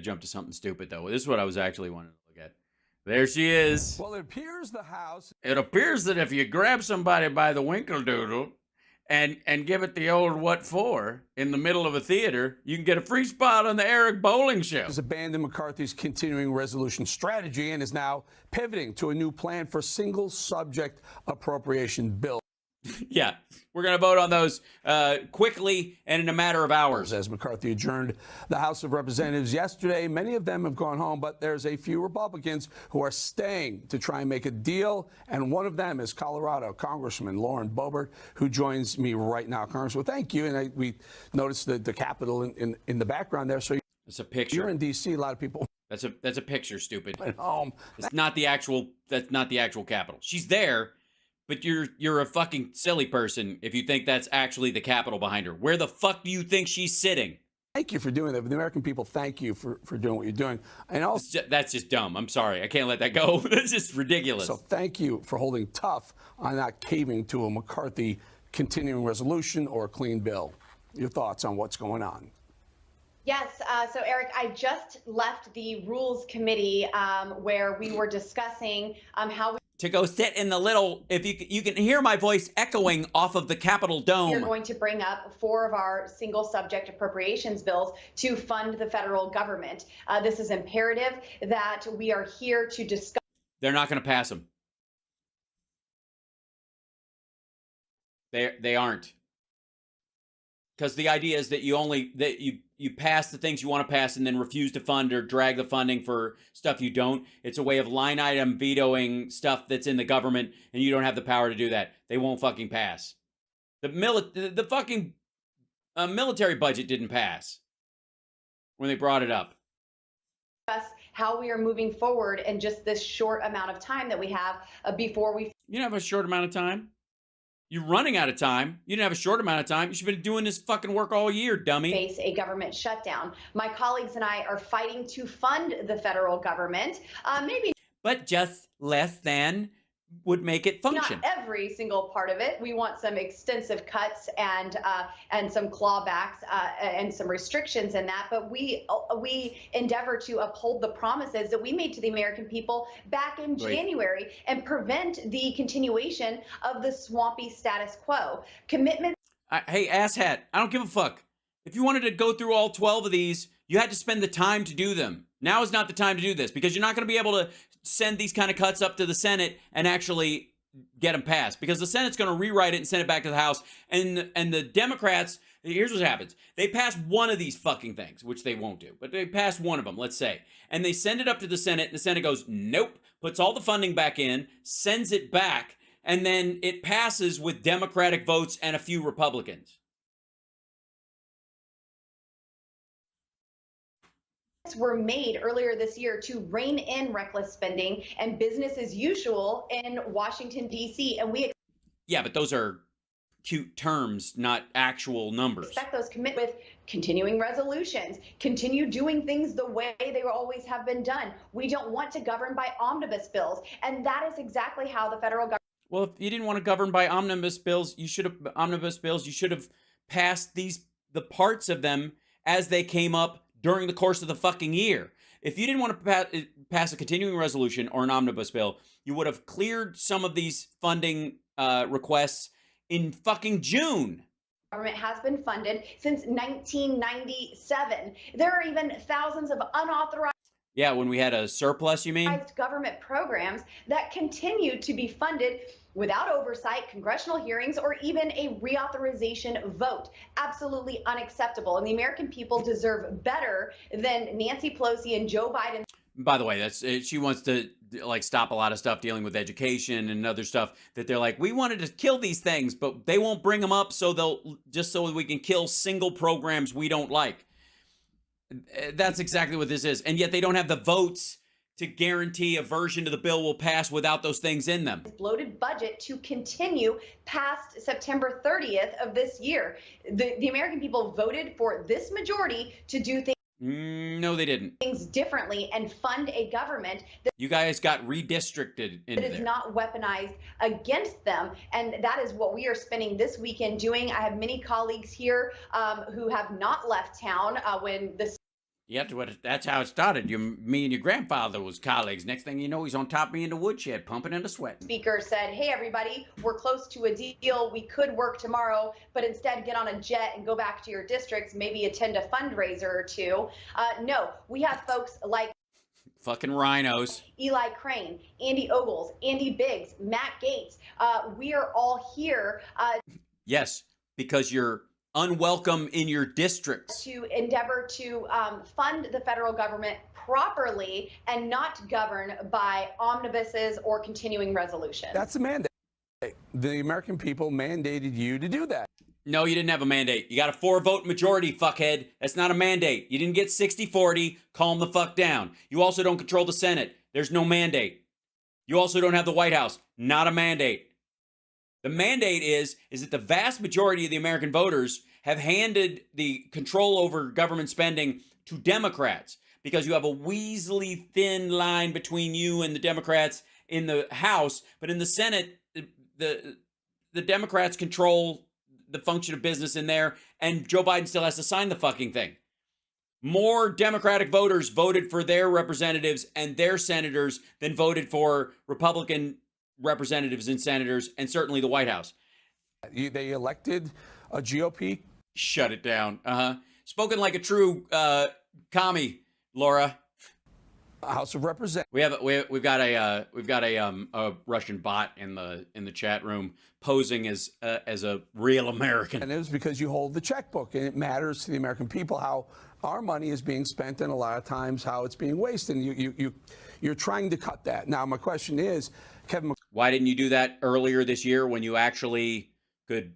Jump to something stupid, though. This is what I was actually wanting to look at. There she is. Well, it appears the House... It appears that if you grab somebody by the winkle doodle and give it the old what for in the middle of a theater, you can get a free spot on the Eric Bolling show. ...has abandoned McCarthy's continuing resolution strategy and is now pivoting to a new plan for single-subject appropriation bill. Yeah, we're going to vote on those quickly and in a matter of hours. As McCarthy adjourned the House of Representatives yesterday, many of them have gone home, but there's a few Republicans who are staying to try and make a deal, and one of them is Colorado Congressman Lauren Boebert, who joins me right now. Congressman, thank you. And we noticed the Capitol in the background there. So it's a picture. You're in D.C. A lot of people. That's a picture, stupid. At home. It's not the actual. That's not the actual Capitol. She's there. But you're a fucking silly person if you think that's actually the Capitol behind her. Where the fuck do you think she's sitting? Thank you for doing that. The American people, thank you for doing what you're doing. And also, that's just dumb. I'm sorry. I can't let that go. That's just ridiculous. So thank you for holding tough on not caving to a McCarthy continuing resolution or a clean bill. Your thoughts on what's going on? Yes. So, Eric, I just left the Rules Committee where we were discussing how we to go sit in the little, if you can hear my voice echoing off of the Capitol dome. We're going to bring up 4 of our single subject appropriations bills to fund the federal government. This is imperative that we are here to discuss. They're not going to pass them. They aren't. Because the idea is that you pass the things you want to pass and then refuse to fund or drag the funding for stuff you don't. It's a way of line item vetoing stuff that's in the government, and you don't have the power to do that. They won't fucking pass. The fucking military budget didn't pass when they brought it up. How we are moving forward in just this short amount of time that we have before we. You don't have a short amount of time. You're running out of time. You didn't have a short amount of time. You should have been doing this fucking work all year, dummy. Face a government shutdown. My colleagues and I are fighting to fund the federal government. Maybe. But just less than would make it function. Not every single part of it. We want some extensive cuts and some clawbacks and some restrictions in that. But we endeavor to uphold the promises that we made to the American people back in January and prevent the continuation of the swampy status quo. Commitment. Hey, asshat, I don't give a fuck. If you wanted to go through all 12 of these, you had to spend the time to do them. Now is not the time to do this because you're not going to be able to send these kind of cuts up to the Senate and actually get them passed because the Senate's going to rewrite it and send it back to the House. And the Democrats, here's what happens. They pass one of these fucking things, which they won't do, but they pass one of them, let's say, and they send it up to the Senate and the Senate goes, nope, puts all the funding back in, sends it back, and then it passes with Democratic votes and a few Republicans. Were made earlier this year to rein in reckless spending and business as usual in Washington, D.C. And we yeah, but those are cute terms, not actual numbers. Expect those commit with continuing resolutions, continue doing things the way they always have been done. We don't want to govern by omnibus bills. And that is exactly how the federal government. Well, if you didn't want to govern by omnibus bills, you should have passed the parts of them as they came up during the course of the fucking year. If you didn't want to pass a continuing resolution or an omnibus bill, you would have cleared some of these funding requests in fucking June. Government has been funded since 1997. There are even thousands of unauthorized. Yeah, when we had a surplus, you mean? Government programs that continue to be funded without oversight, congressional hearings, or even a reauthorization vote. Absolutely unacceptable. And the American people deserve better than Nancy Pelosi and Joe Biden. By the way, she wants to like stop a lot of stuff dealing with education and other stuff that they're like, we wanted to kill these things, but they won't bring them up so we can kill single programs we don't like. That's exactly what this is. And yet they don't have the votes to guarantee a version of the bill will pass without those things in them. Bloated budget to continue past September 30th of this year. The American people voted for this majority to do things. No, they didn't. Things differently and fund a government that you guys got redistricted into is not weaponized against them. And that is what we are spending this weekend doing. I have many colleagues here who have not left town when this. Yeah, that's how it started. Me and your grandfather was colleagues. Next thing you know, he's on top of me in the woodshed, pumping and sweating. Speaker said, hey, everybody, we're close to a deal. We could work tomorrow, but instead get on a jet and go back to your districts, maybe attend a fundraiser or two. No, we have folks like fucking rhinos. Eli Crane, Andy Ogles, Andy Biggs, Matt Gaetz. We are all here. Yes, because you're unwelcome in your districts. To endeavor to fund the federal government properly and not govern by omnibuses or continuing resolutions. That's the mandate. The American people mandated you to do that. No, you didn't have a mandate. You got a 4-vote majority, fuckhead. That's not a mandate. You didn't get 60-40. Calm the fuck down. You also don't control the Senate. There's no mandate. You also don't have the White House. Not a mandate. The mandate is that the vast majority of the American voters have handed the control over government spending to Democrats because you have a weaselly thin line between you and the Democrats in the House. But in the Senate, the Democrats control the function of business in there, and Joe Biden still has to sign the fucking thing. More Democratic voters voted for their representatives and their senators than voted for Republican representatives and senators, and certainly the White House. They elected a GOP. Shut it down. Spoken like a true commie, Laura. House of Representatives. We've got a Russian bot in the chat room posing as a real American. And it was because you hold the checkbook, and it matters to the American people how our money is being spent, and a lot of times how it's being wasted. And you're trying to cut that. Now, my question is, Kevin, why didn't you do that earlier this year when you actually could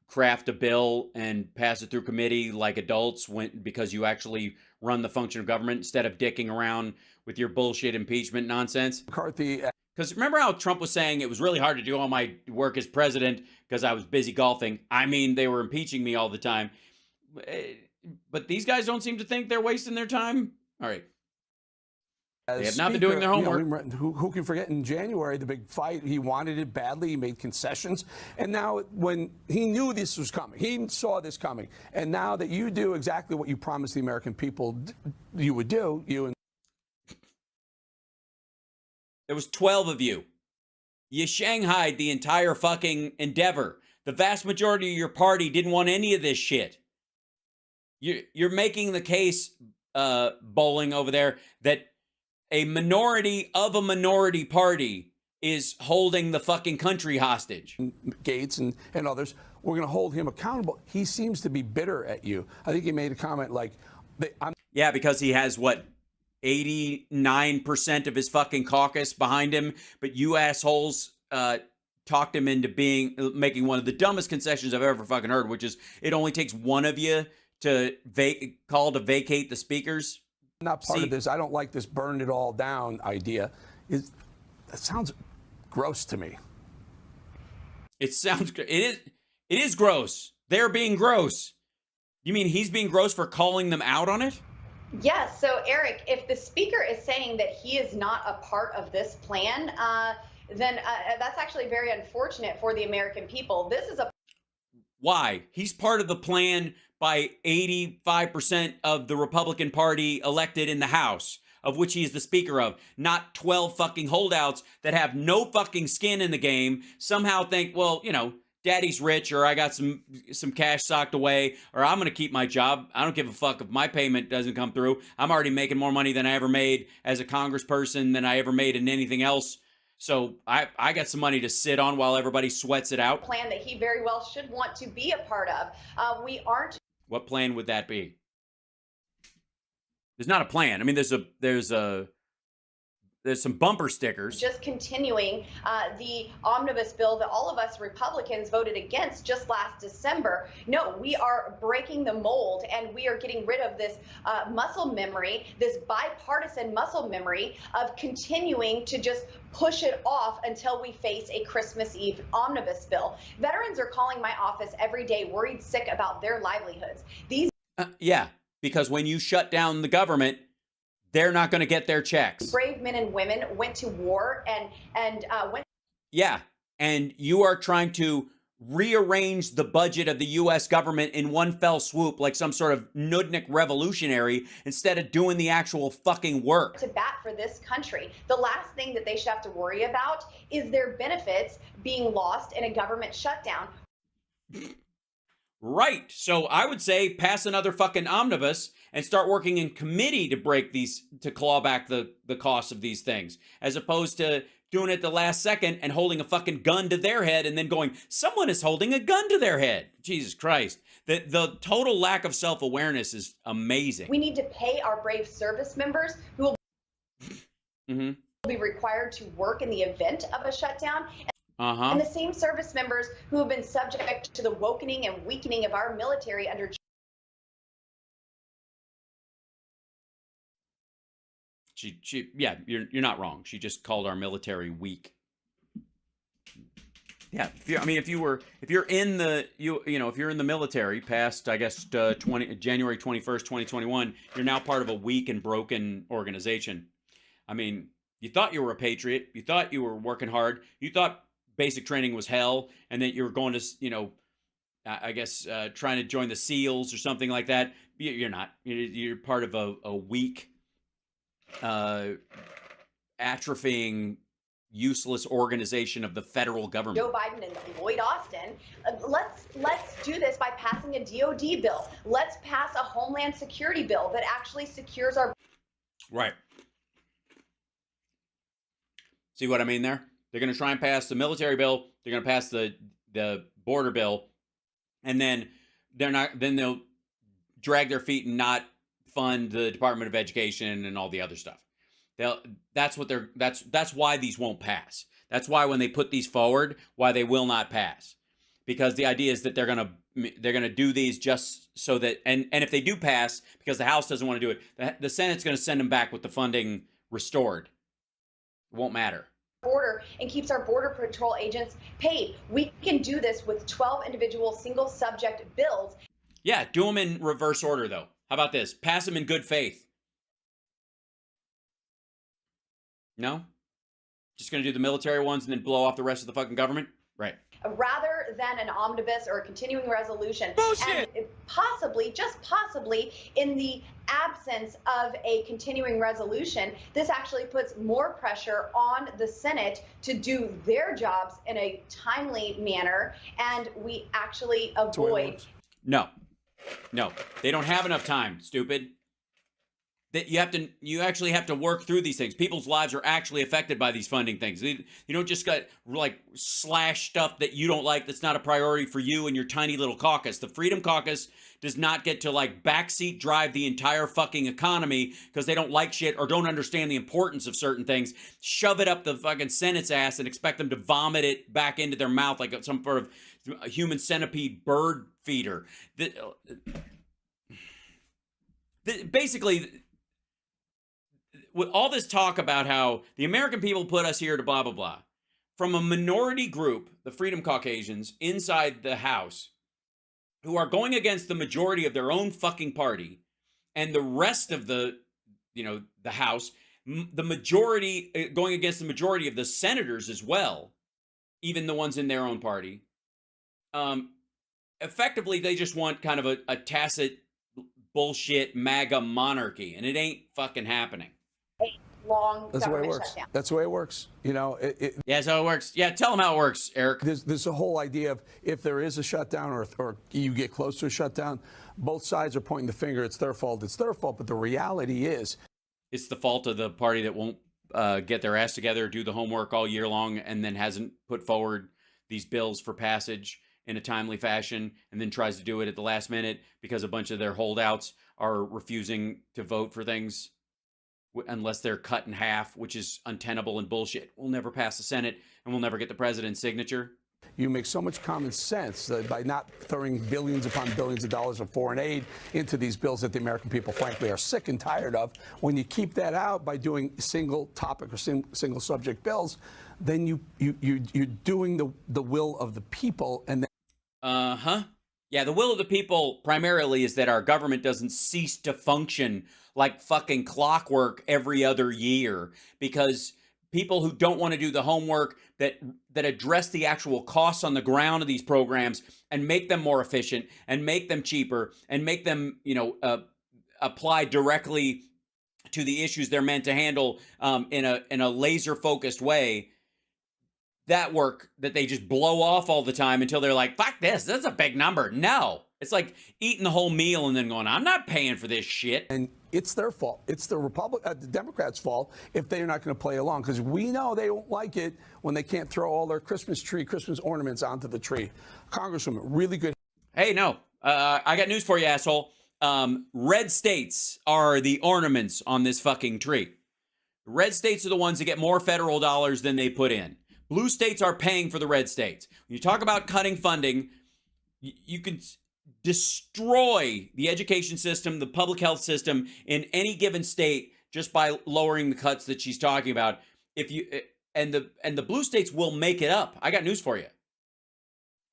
craft a bill and pass it through committee like adults because you actually run the function of government instead of dicking around with your bullshit impeachment nonsense? McCarthy. Because remember how Trump was saying it was really hard to do all my work as president because I was busy golfing. I mean, they were impeaching me all the time. But these guys don't seem to think they're wasting their time. All right. They have not been doing their homework. Who can forget in January, the big fight? He wanted it badly. He made concessions. And now when he knew this was coming, he saw this coming. And now that you do exactly what you promised the American people you would do, There was 12 of you. You shanghaied the entire fucking endeavor. The vast majority of your party didn't want any of this shit. You're making the case, Bolling over there, that a minority of a minority party is holding the fucking country hostage. Gates and others, we're going to hold him accountable. He seems to be bitter at you. I think he made a comment like, yeah, because he has, 89% of his fucking caucus behind him, but you assholes talked him into making one of the dumbest concessions I've ever fucking heard, which is it only takes one of you to vacate the speakers. I'm not part of this. I don't like this burn it all down idea. That sounds gross to me. It is gross. They're being gross. You mean he's being gross for calling them out on it? Yes. So, Eric, if the speaker is saying that he is not a part of this plan, then that's actually very unfortunate for the American people. This is a... Why? He's part of the plan by 85% of the Republican Party elected in the House, of which he is the speaker of, not 12 fucking holdouts that have no fucking skin in the game, somehow think, well, daddy's rich, or I got some cash socked away, or I'm going to keep my job. I don't give a fuck if my payment doesn't come through. I'm already making more money than I ever made as a congressperson than I ever made in anything else. So I got some money to sit on while everybody sweats it out. Plan that he very well should want to be a part of. We aren't. What plan would that be? There's not a plan. I mean, there's some bumper stickers. Just continuing the omnibus bill that all of us Republicans voted against just last December. No, we are breaking the mold, and we are getting rid of this muscle memory, this bipartisan muscle memory of continuing to just push it off until we face a Christmas Eve omnibus bill. Veterans are calling my office every day, worried sick about their livelihoods. Yeah, because when you shut down the government, they're not going to get their checks. Brave men and women went to war and went. Yeah, and you are trying to rearrange the budget of the U.S. government in one fell swoop like some sort of Nudnik revolutionary instead of doing the actual fucking work. To bat for this country. The last thing that they should have to worry about is their benefits being lost in a government shutdown. Right. So I would say pass another fucking omnibus and start working in committee to break these, to claw back the cost of these things, as opposed to doing it the last second and holding a fucking gun to their head and then going, someone is holding a gun to their head. Jesus Christ. The total lack of self-awareness is amazing. We need to pay our brave service members who will be required to work in the event of a shutdown. And the same service members who have been subject to the wokening and weakening of our military under yeah, you're not wrong. She just called our military weak. Yeah, if you're in the military past, I guess, January 21st, 2021, you're now part of a weak and broken organization. I mean, you thought you were a patriot, you thought you were working hard, you thought basic training was hell, and that you were going to, trying to join the SEALs or something like that. You're not. You're part of a weak, atrophying, useless organization of the federal government. Joe Biden and Lloyd Austin. Let's do this by passing a DOD bill. Let's pass a Homeland Security bill that actually secures our. Right. See what I mean there? They're going to try and pass the military bill. They're going to pass the border bill, and then they'll drag their feet and not fund the Department of Education and all the other stuff. That's why these won't pass. That's why when they put these forward, why they will not pass, because the idea is that they're gonna do these just so that, and if they do pass, because the House doesn't want to do it, the Senate's going to send them back with the funding restored. It won't matter. Border and keeps our Border Patrol agents paid. We can do this with 12 individual single subject bills. Yeah, do them in reverse order, though. How about this? Pass them in good faith. No? Just going to do the military ones and then blow off the rest of the fucking government? Right. Rather than an omnibus or a continuing resolution. Bullshit! And possibly, just possibly, in the absence of a continuing resolution, this actually puts more pressure on the Senate to do their jobs in a timely manner, and we actually avoid. No, they don't have enough time, stupid. That you actually have to work through these things. People's lives are actually affected by these funding things. You don't just got like slash stuff that you don't like that's not a priority for you and your tiny little caucus. The Freedom Caucus does not get to like backseat drive the entire fucking economy because they don't like shit or don't understand the importance of certain things. Shove it up the fucking Senate's ass and expect them to vomit it back into their mouth like some sort of human centipede bird feeder. Basically, with all this talk about how the American people put us here to blah, blah, blah, from a minority group, the Freedom Caucasians, inside the House, who are going against the majority of their own fucking party, and the rest of the House, the majority, going against the majority of the senators as well, even the ones in their own party, effectively, they just want kind of a tacit bullshit MAGA monarchy, and it ain't fucking happening. Long That's the way it works. Shutdown. That's the way it works. Yeah, that's how it works. Yeah, tell them how it works, Eric. There's a whole idea of if there is a shutdown or you get close to a shutdown, both sides are pointing the finger. It's their fault. It's their fault. But the reality is, it's the fault of the party that won't get their ass together, do the homework all year long, and then hasn't put forward these bills for passage in a timely fashion, and then tries to do it at the last minute because a bunch of their holdouts are refusing to vote for things unless they're cut in half, which is untenable and bullshit. We'll never pass the Senate, and we'll never get the president's signature. you make so much common sense by not throwing billions upon billions of dollars of foreign aid into these bills that the American people, frankly, are sick and tired of. When you keep that out by doing single topic or single subject bills, then you're doing the will of the people. And yeah, the will of the people primarily is that our government doesn't cease to function like fucking clockwork every other year, because people who don't want to do the homework, that address the actual costs on the ground of these programs and make them more efficient and make them cheaper and make them, apply directly to the issues they're meant to handle in a laser focused way. That work that they just blow off all the time until they're like, fuck this, that's a big number. No, it's like eating the whole meal and then going, I'm not paying for this shit. And it's their fault. It's the Democrats' fault if they're not going to play along, because we know they won't like it when they can't throw all their Christmas ornaments onto the tree. Congresswoman, really good. Hey, no, I got news for you, asshole. Red states are the ornaments on this fucking tree. Red states are the ones that get more federal dollars than they put in. Blue states are paying for the red states. When you talk about cutting funding, you can destroy the education system, the public health system in any given state just by lowering the cuts that she's talking about. And the blue states will make it up. I got news for you.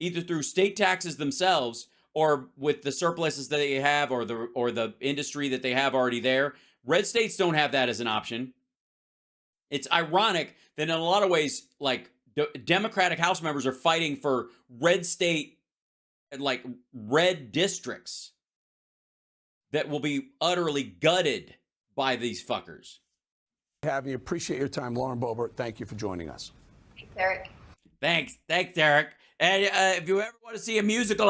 Either through state taxes themselves or with the surpluses that they have or the industry that they have already there. Red states don't have that as an option. It's ironic that in a lot of ways, like Democratic House members are fighting for red state, like red districts that will be utterly gutted by these fuckers. Having you. Appreciate your time, Lauren Boebert. Thank you for joining us. Thanks, Eric. Thanks, Eric. And if you ever want to see a musical,